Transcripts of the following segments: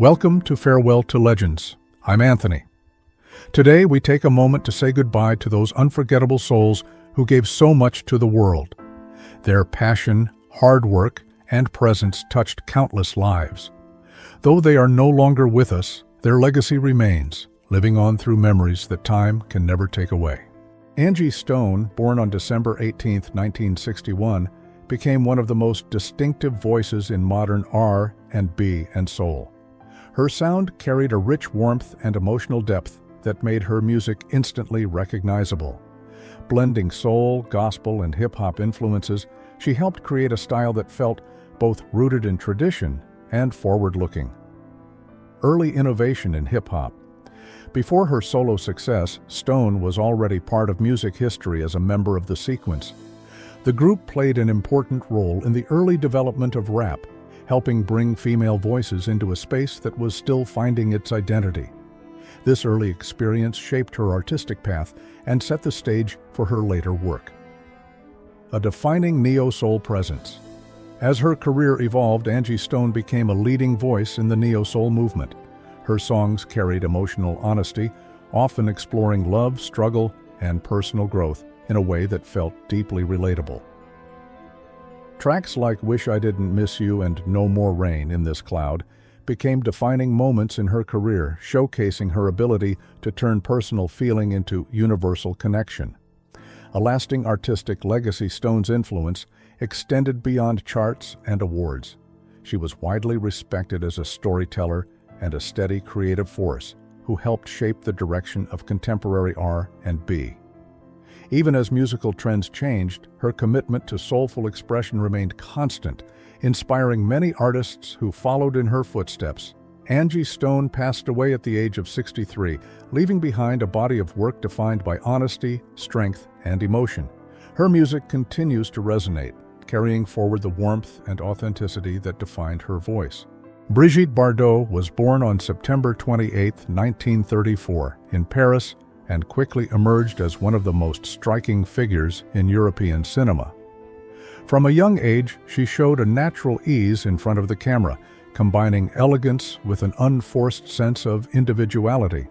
Welcome to Farewell to Legends. I'm Anthony. Today we take a moment to say goodbye to those unforgettable souls who gave so much to the world. Their passion, hard work, and presence touched countless lives. Though they are no longer with us, their legacy remains, living on through memories that time can never take away. Angie Stone, born on December 18, 1961, became one of the most distinctive voices in modern R&B and soul. Her sound carried a rich warmth and emotional depth that made her music instantly recognizable. Blending soul, gospel, and hip-hop influences, she helped create a style that felt both rooted in tradition and forward-looking. Early innovation in hip-hop. Before her solo success, Stone was already part of music history as a member of The Sequence. The group played an important role in the early development of rap, helping bring female voices into a space that was still finding its identity. This early experience shaped her artistic path and set the stage for her later work. A defining neo-soul presence. As her career evolved, Angie Stone became a leading voice in the neo-soul movement. Her songs carried emotional honesty, often exploring love, struggle, and personal growth in a way that felt deeply relatable. Tracks like Wish I Didn't Miss You and No More Rain in This Cloud became defining moments in her career, showcasing her ability to turn personal feeling into universal connection. A lasting artistic legacy, Stone's influence extended beyond charts and awards. She was widely respected as a storyteller and a steady creative force who helped shape the direction of contemporary R&B. Even as musical trends changed, her commitment to soulful expression remained constant, inspiring many artists who followed in her footsteps. Angie Stone passed away at the age of 63, leaving behind a body of work defined by honesty, strength, and emotion. Her music continues to resonate, carrying forward the warmth and authenticity that defined her voice. Brigitte Bardot was born on September 28, 1934, in Paris, and quickly emerged as one of the most striking figures in European cinema. From a young age, she showed a natural ease in front of the camera, combining elegance with an unforced sense of individuality.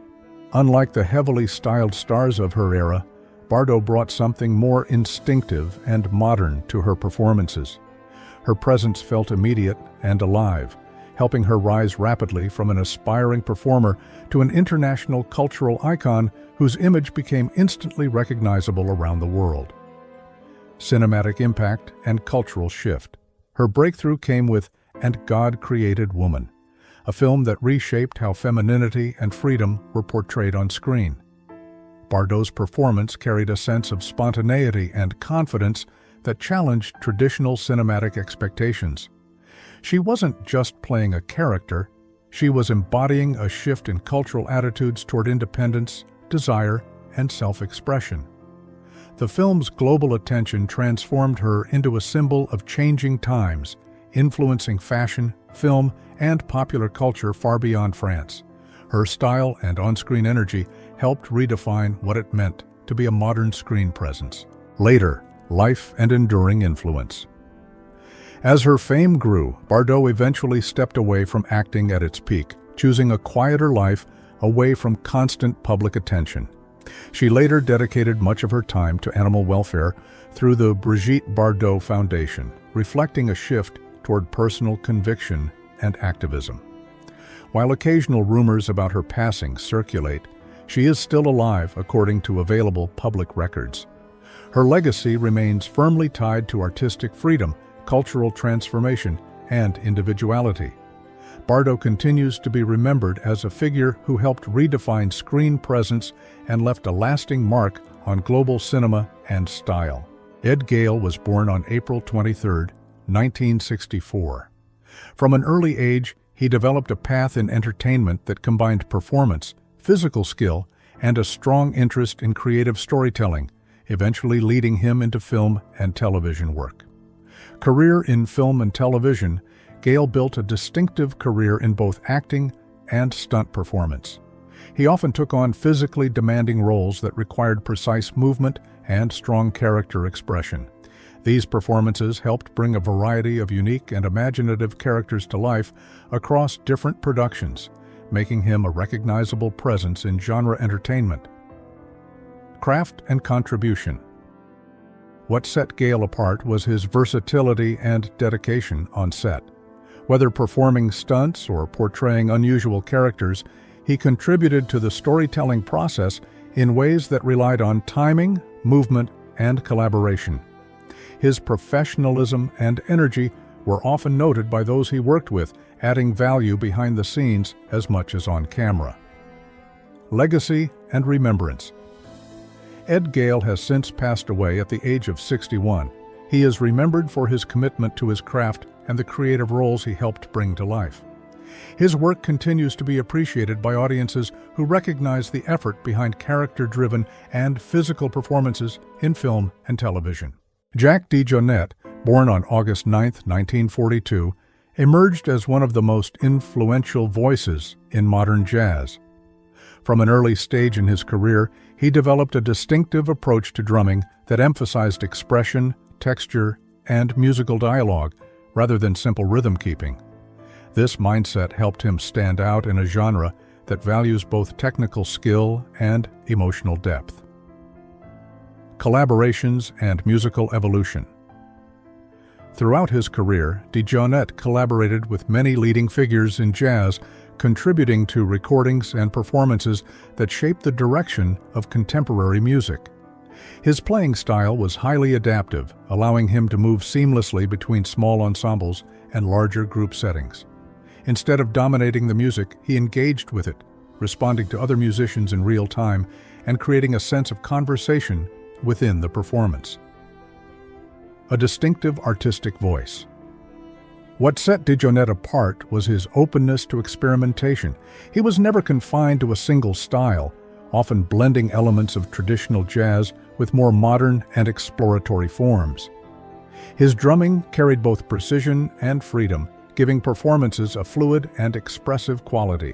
Unlike the heavily styled stars of her era, Bardot brought something more instinctive and modern to her performances. Her presence felt immediate and alive, helping her rise rapidly from an aspiring performer to an international cultural icon whose image became instantly recognizable around the world. Cinematic impact and cultural shift. Her breakthrough came with And God Created Woman, a film that reshaped how femininity and freedom were portrayed on screen. Bardot's performance carried a sense of spontaneity and confidence that challenged traditional cinematic expectations. She wasn't just playing a character, she was embodying a shift in cultural attitudes toward independence, desire, and self-expression. The film's global attention transformed her into a symbol of changing times, influencing fashion, film, and popular culture far beyond France. Her style and on-screen energy helped redefine what it meant to be a modern screen presence. Later, life and enduring influence. As her fame grew, Bardot eventually stepped away from acting at its peak, choosing a quieter life away from constant public attention. She later dedicated much of her time to animal welfare through the Brigitte Bardot Foundation, reflecting a shift toward personal conviction and activism. While occasional rumors about her passing circulate, she is still alive according to available public records. Her legacy remains firmly tied to artistic freedom, cultural transformation, and individuality. Bardot continues to be remembered as a figure who helped redefine screen presence and left a lasting mark on global cinema and style. Ed Gale was born on April 23, 1964. From an early age, he developed a path in entertainment that combined performance, physical skill, and a strong interest in creative storytelling, eventually leading him into film and television work. Career in film and television, Gale built a distinctive career in both acting and stunt performance. He often took on physically demanding roles that required precise movement and strong character expression. These performances helped bring a variety of unique and imaginative characters to life across different productions, making him a recognizable presence in genre entertainment. Craft and contribution. What set Gale apart was his versatility and dedication on set. Whether performing stunts or portraying unusual characters, he contributed to the storytelling process in ways that relied on timing, movement, and collaboration. His professionalism and energy were often noted by those he worked with, adding value behind the scenes as much as on camera. Legacy and remembrance. Ed Gale has since passed away at the age of 61. He is remembered for his commitment to his craft and the creative roles he helped bring to life. His work continues to be appreciated by audiences who recognize the effort behind character-driven and physical performances in film and television. Jack DeJohnette, born on August 9, 1942, emerged as one of the most influential voices in modern jazz. From an early stage in his career, he developed a distinctive approach to drumming that emphasized expression, texture, and musical dialogue, rather than simple rhythm keeping. This mindset helped him stand out in a genre that values both technical skill and emotional depth. Collaborations and musical evolution. Throughout his career, DeJohnette collaborated with many leading figures in jazz, contributing to recordings and performances that shaped the direction of contemporary music. His playing style was highly adaptive, allowing him to move seamlessly between small ensembles and larger group settings. Instead of dominating the music, he engaged with it, responding to other musicians in real time and creating a sense of conversation within the performance. A distinctive artistic voice. What set DeJohnette apart was his openness to experimentation. He was never confined to a single style, often blending elements of traditional jazz with more modern and exploratory forms. His drumming carried both precision and freedom, giving performances a fluid and expressive quality.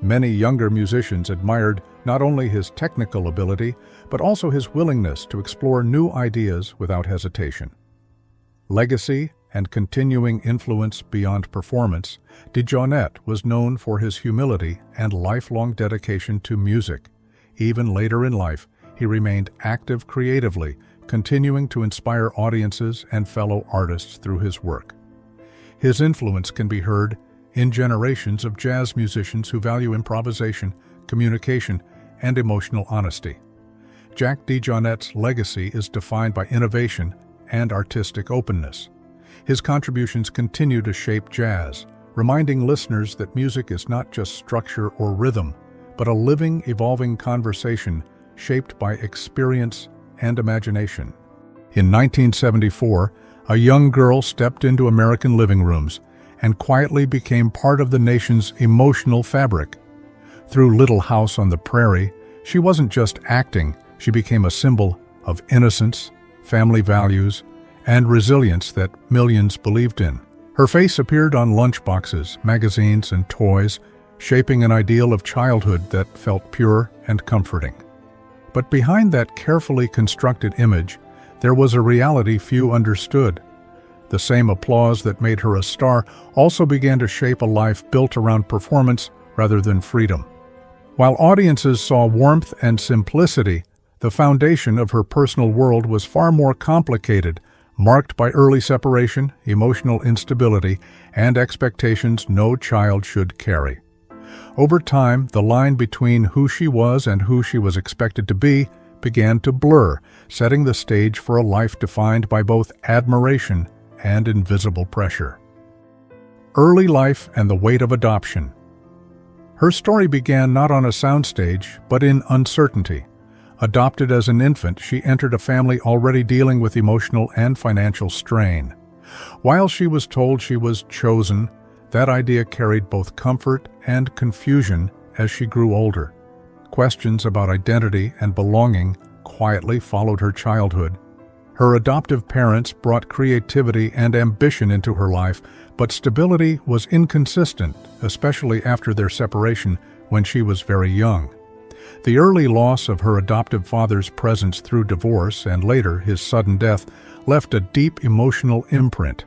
Many younger musicians admired not only his technical ability, but also his willingness to explore new ideas without hesitation. Legacy and continuing influence beyond performance, DeJohnette was known for his humility and lifelong dedication to music. Even later in life, he remained active creatively, continuing to inspire audiences and fellow artists through his work. His influence can be heard in generations of jazz musicians who value improvisation, communication, and emotional honesty. Jack DeJohnette's legacy is defined by innovation and artistic openness. His contributions continue to shape jazz, reminding listeners that music is not just structure or rhythm, but a living, evolving conversation shaped by experience and imagination. In 1974, a young girl stepped into American living rooms and quietly became part of the nation's emotional fabric. Through Little House on the Prairie, she wasn't just acting, she became a symbol of innocence, family values, and resilience that millions believed in. Her face appeared on lunchboxes, magazines, and toys, shaping an ideal of childhood that felt pure and comforting. But behind that carefully constructed image, there was a reality few understood. The same applause that made her a star also began to shape a life built around performance rather than freedom. While audiences saw warmth and simplicity, the foundation of her personal world was far more complicated, marked by early separation, emotional instability, and expectations no child should carry. Over time, the line between who she was and who she was expected to be began to blur, setting the stage for a life defined by both admiration and invisible pressure. Early life and the weight of adoption. Her story began not on a soundstage, but in uncertainty. Adopted as an infant, she entered a family already dealing with emotional and financial strain. While she was told she was chosen, that idea carried both comfort and confusion as she grew older. Questions about identity and belonging quietly followed her childhood. Her adoptive parents brought creativity and ambition into her life, but stability was inconsistent, especially after their separation when she was very young. The early loss of her adoptive father's presence through divorce and later his sudden death left a deep emotional imprint.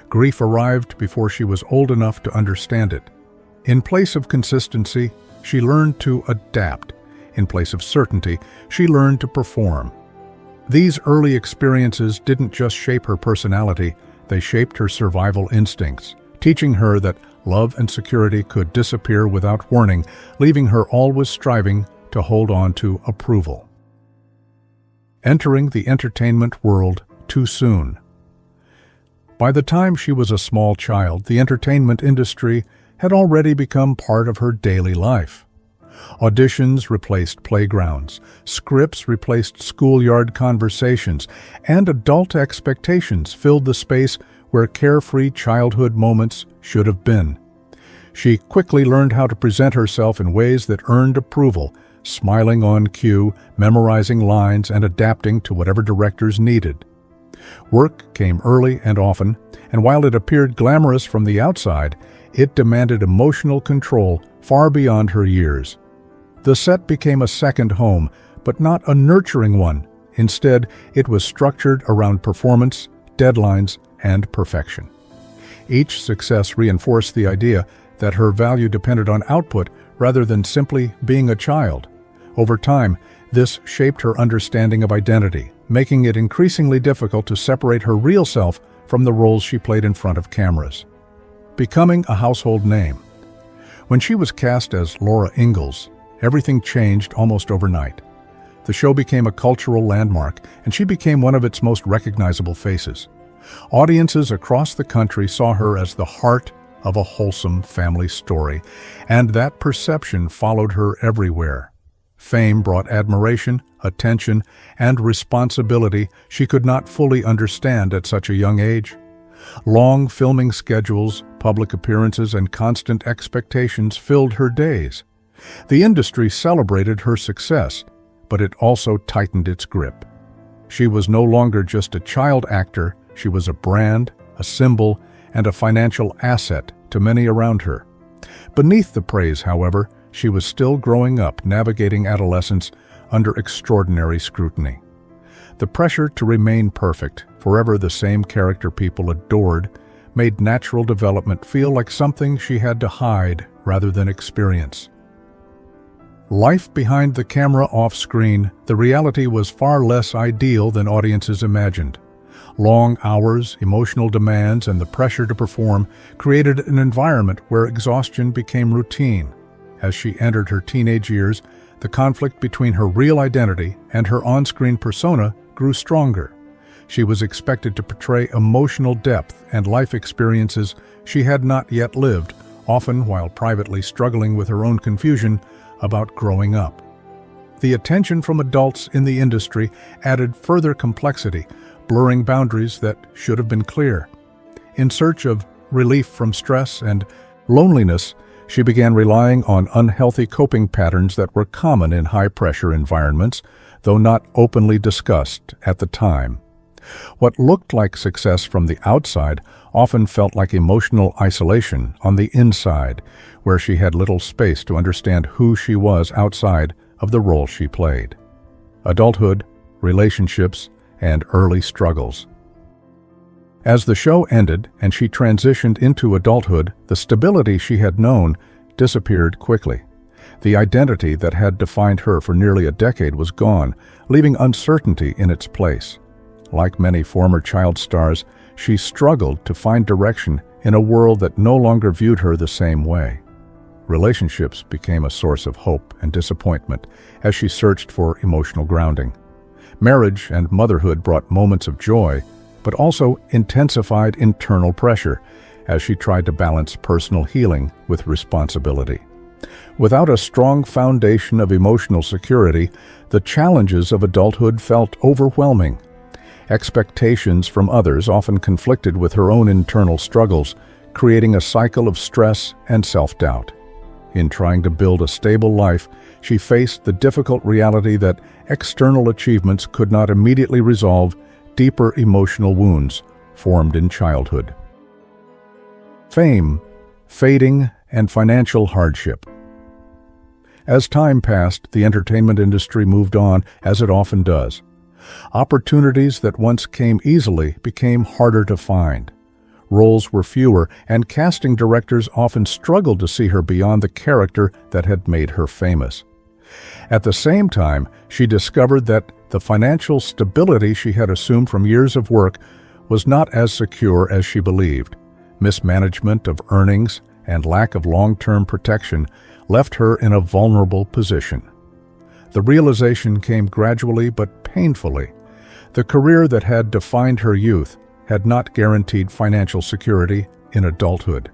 Grief arrived before she was old enough to understand it. In place of consistency, she learned to adapt. In place of certainty, she learned to perform. These early experiences didn't just shape her personality, they shaped her survival instincts, teaching her that love and security could disappear without warning, leaving her always striving to hold on to approval. Entering the entertainment world too soon. By the time she was a small child, the entertainment industry had already become part of her daily life. Auditions replaced playgrounds, scripts replaced schoolyard conversations, and adult expectations filled the space where carefree childhood moments should have been. She quickly learned how to present herself in ways that earned approval, smiling on cue, memorizing lines, and adapting to whatever directors needed. Work came early and often, and while it appeared glamorous from the outside, it demanded emotional control far beyond her years. The set became a second home, but not a nurturing one. Instead, it was structured around performance, deadlines, and perfection. Each success reinforced the idea that her value depended on output rather than simply being a child. Over time, this shaped her understanding of identity, making it increasingly difficult to separate her real self from the roles she played in front of cameras. Becoming a household name. When she was cast as Laura Ingalls, everything changed almost overnight. The show became a cultural landmark, and she became one of its most recognizable faces. Audiences across the country saw her as the heart of a wholesome family story, and that perception followed her everywhere. Fame brought admiration, attention, and responsibility she could not fully understand at such a young age. Long filming schedules, public appearances, and constant expectations filled her days. The industry celebrated her success, but it also tightened its grip. She was no longer just a child actor, she was a brand, a symbol, and a financial asset to many around her. Beneath the praise, however, she was still growing up, navigating adolescence under extraordinary scrutiny. The pressure to remain perfect, forever the same character people adored, made natural development feel like something she had to hide rather than experience. Life behind the camera off-screen, the reality was far less ideal than audiences imagined. Long hours, emotional demands, and the pressure to perform created an environment where exhaustion became routine. As she entered her teenage years, the conflict between her real identity and her on-screen persona grew stronger. She was expected to portray emotional depth and life experiences she had not yet lived, often while privately struggling with her own confusion about growing up. The attention from adults in the industry added further complexity, blurring boundaries that should have been clear. In search of relief from stress and loneliness, she began relying on unhealthy coping patterns that were common in high-pressure environments, though not openly discussed at the time. What looked like success from the outside often felt like emotional isolation on the inside, where she had little space to understand who she was outside of the role she played. Adulthood, relationships, and early struggles. As the show ended and she transitioned into adulthood, the stability she had known disappeared quickly. The identity that had defined her for nearly a decade was gone, leaving uncertainty in its place. Like many former child stars, she struggled to find direction in a world that no longer viewed her the same way. Relationships became a source of hope and disappointment as she searched for emotional grounding. Marriage and motherhood brought moments of joy, but also intensified internal pressure as she tried to balance personal healing with responsibility. Without a strong foundation of emotional security, the challenges of adulthood felt overwhelming. Expectations from others often conflicted with her own internal struggles, creating a cycle of stress and self-doubt. In trying to build a stable life, she faced the difficult reality that external achievements could not immediately resolve deeper emotional wounds formed in childhood. Fame, fading, and financial hardship. As time passed, the entertainment industry moved on, as it often does. Opportunities that once came easily became harder to find. Roles were fewer, and casting directors often struggled to see her beyond the character that had made her famous. At the same time, she discovered that the financial stability she had assumed from years of work was not as secure as she believed. Mismanagement of earnings and lack of long-term protection left her in a vulnerable position. The realization came gradually but painfully. The career that had defined her youth had not guaranteed financial security in adulthood.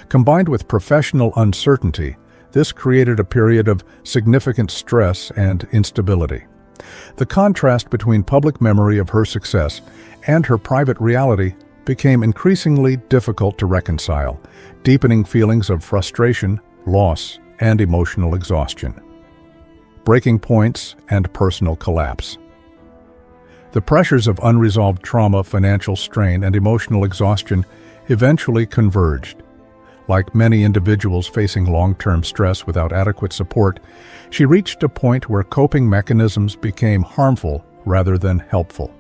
Combined with professional uncertainty, this created a period of significant stress and instability. The contrast between public memory of her success and her private reality became increasingly difficult to reconcile, deepening feelings of frustration, loss, and emotional exhaustion. Breaking points and personal collapse. The pressures of unresolved trauma, financial strain, and emotional exhaustion eventually converged. Like many individuals facing long-term stress without adequate support, she reached a point where coping mechanisms became harmful rather than helpful.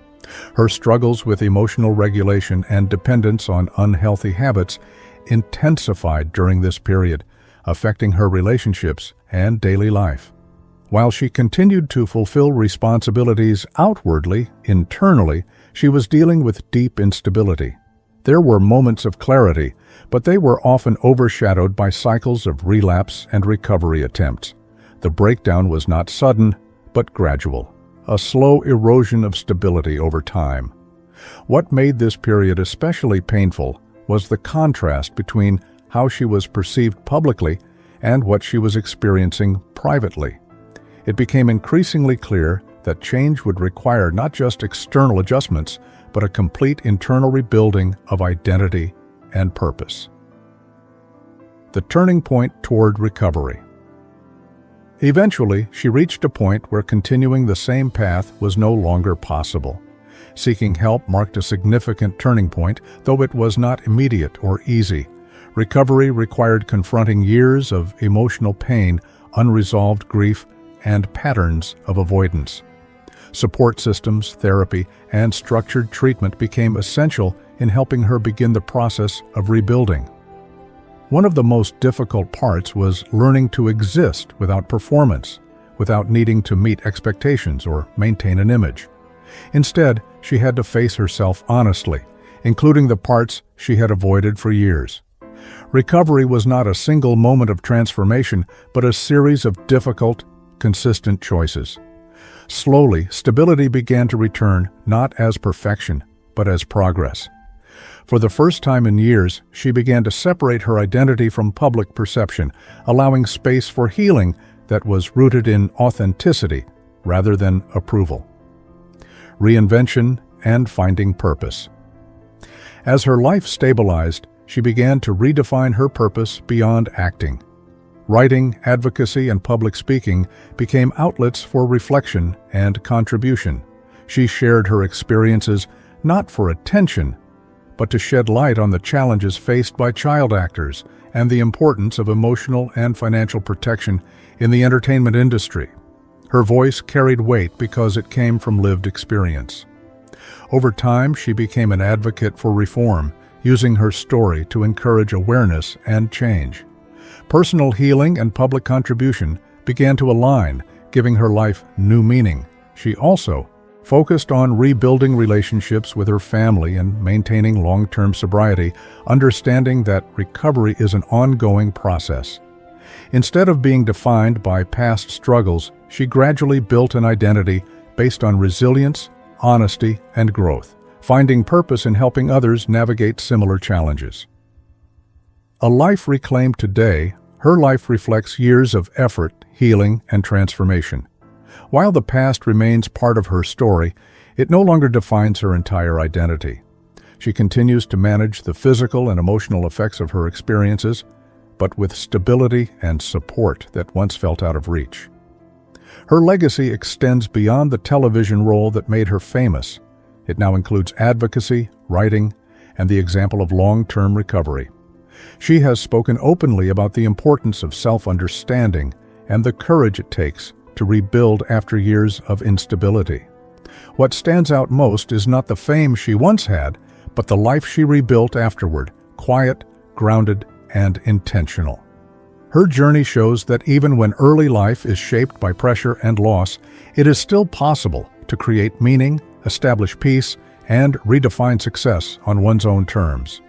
Her struggles with emotional regulation and dependence on unhealthy habits intensified during this period, affecting her relationships and daily life. While she continued to fulfill responsibilities outwardly, internally, she was dealing with deep instability. There were moments of clarity, but they were often overshadowed by cycles of relapse and recovery attempts. The breakdown was not sudden, but gradual, a slow erosion of stability over time. What made this period especially painful was the contrast between how she was perceived publicly and what she was experiencing privately. It became increasingly clear that change would require not just external adjustments, but a complete internal rebuilding of identity and purpose. The turning point toward recovery. Eventually, she reached a point where continuing the same path was no longer possible. Seeking help marked a significant turning point, though it was not immediate or easy. Recovery required confronting years of emotional pain, unresolved grief, and patterns of avoidance. Support systems, therapy, and structured treatment became essential in helping her begin the process of rebuilding. One of the most difficult parts was learning to exist without performance, without needing to meet expectations or maintain an image. Instead, she had to face herself honestly, including the parts she had avoided for years. Recovery was not a single moment of transformation, but a series of difficult, consistent choices. Slowly, stability began to return, not as perfection, but as progress. For the first time in years, she began to separate her identity from public perception, allowing space for healing that was rooted in authenticity rather than approval. Reinvention and finding purpose. As her life stabilized, she began to redefine her purpose beyond acting. Writing, advocacy, and public speaking became outlets for reflection and contribution. She shared her experiences not for attention, but to shed light on the challenges faced by child actors and the importance of emotional and financial protection in the entertainment industry. Her voice carried weight because it came from lived experience. Over time, she became an advocate for reform, using her story to encourage awareness and change. Personal healing and public contribution began to align, giving her life new meaning. She also focused on rebuilding relationships with her family and maintaining long-term sobriety, understanding that recovery is an ongoing process. Instead of being defined by past struggles, she gradually built an identity based on resilience, honesty, and growth, finding purpose in helping others navigate similar challenges. A life reclaimed today, her life reflects years of effort, healing, and transformation. While the past remains part of her story, it no longer defines her entire identity. She continues to manage the physical and emotional effects of her experiences, but with stability and support that once felt out of reach. Her legacy extends beyond the television role that made her famous. It now includes advocacy, writing, and the example of long-term recovery. She has spoken openly about the importance of self-understanding and the courage it takes to rebuild after years of instability. What stands out most is not the fame she once had, but the life she rebuilt afterward, quiet, grounded, and intentional. Her journey shows that even when early life is shaped by pressure and loss, it is still possible to create meaning, establish peace, and redefine success on one's own terms.